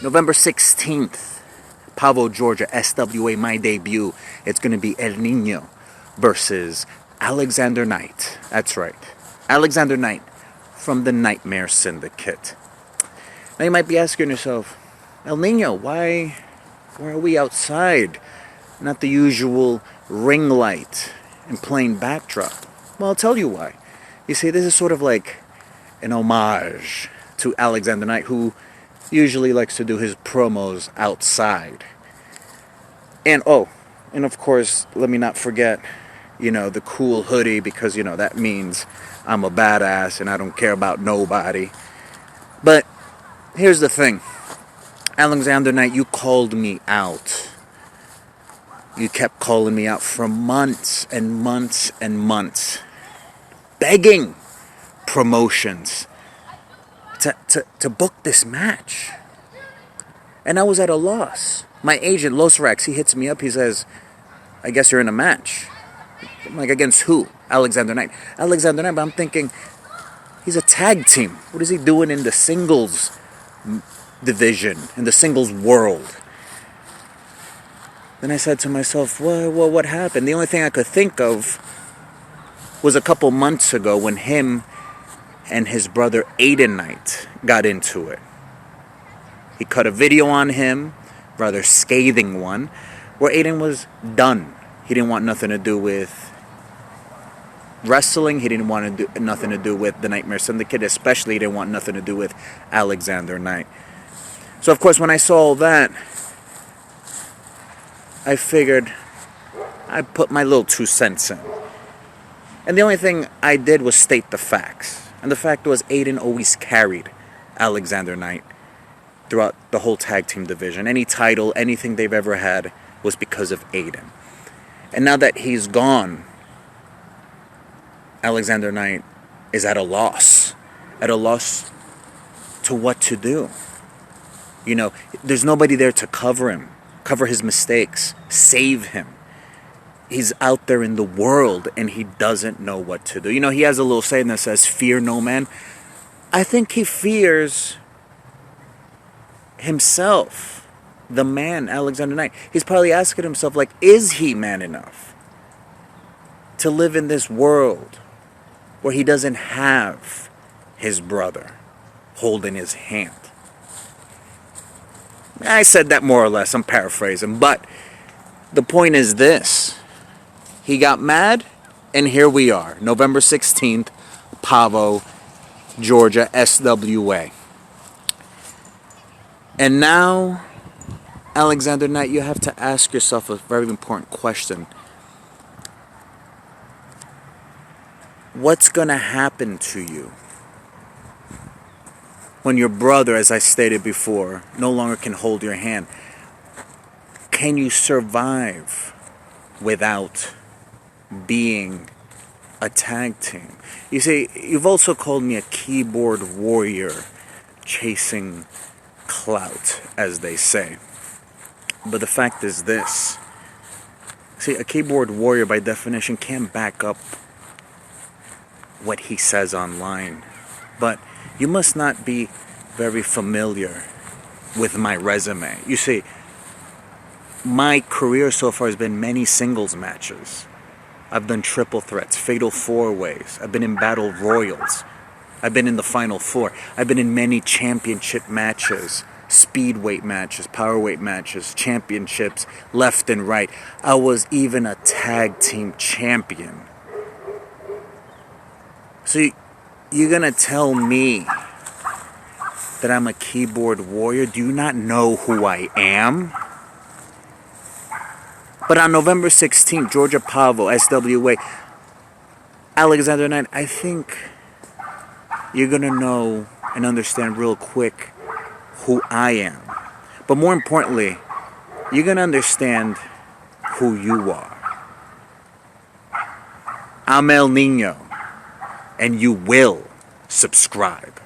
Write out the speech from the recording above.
November 16th, Pavo, Georgia, SWA, my debut. It's going to be El Niño versus Alexander Knight. That's right. Alexander Knight from the Nightmare Syndicate. Now you might be asking yourself, El Niño, why are we outside? Not the usual ring light and plain backdrop. Well, I'll tell you why. You see, this is sort of like an homage to Alexander Knight, who usually likes to do his promos outside. And of course, let me not forget, the cool hoodie, because, that means I'm a badass and I don't care about nobody. But here's the thing. Alexander Knight, you called me out. You kept calling me out for months and months and months, begging promotions to book this match. And I was at a loss. My agent, Los Rex, he hits me up. He says, I guess you're in a match. I'm like, against who? Alexander Knight. Alexander Knight, but I'm thinking, he's a tag team. What is he doing in the singles division, in the singles world? Then I said to myself, well, what happened? The only thing I could think of was a couple months ago when him and his brother Aiden Knight got into it. He cut a video on him, rather scathing one, where Aiden was done. He didn't want nothing to do with wrestling. He didn't want nothing to do with the Nightmare Syndicate. Especially, he didn't want nothing to do with Alexander Knight. So, of course, when I saw all that, I figured I'd put my little 2 cents in. And the only thing I did was state the facts. And the fact was, Aiden always carried Alexander Knight throughout the whole tag team division. Any title, anything they've ever had was because of Aiden. And now that he's gone, Alexander Knight is at a loss to what to do. There's nobody there to cover him, cover his mistakes, save him. He's out there in the world and he doesn't know what to do. He has a little saying that says, fear no man. I think he fears himself, the man, Alexander Knight. He's probably asking himself, is he man enough to live in this world where he doesn't have his brother holding his hand? I said that more or less, I'm paraphrasing, but the point is this. He got mad, and here we are, November 16th, Pavo, Georgia, SWA. And now, Alexander Knight, you have to ask yourself a very important question. What's going to happen to you when your brother, as I stated before, no longer can hold your hand? Can you survive without being a tag team? You see, you've also called me a keyboard warrior chasing clout, as they say. But the fact is this. See, a keyboard warrior by definition can't back up what he says online. But you must not be very familiar with my resume. You see, my career so far has been many singles matches. I've done triple threats, fatal 4-ways. I've been in battle royals. I've been in the final 4. I've been in many championship matches, speedweight matches, powerweight matches, championships, left and right. I was even a tag team champion. So you're going to tell me that I'm a keyboard warrior? Do you not know who I am? But on November 16th, Georgia Pavo, SWA, Alexander Knight, I think you're going to know and understand real quick who I am. But more importantly, you're going to understand who you are. I'm El Niño, and you will subscribe.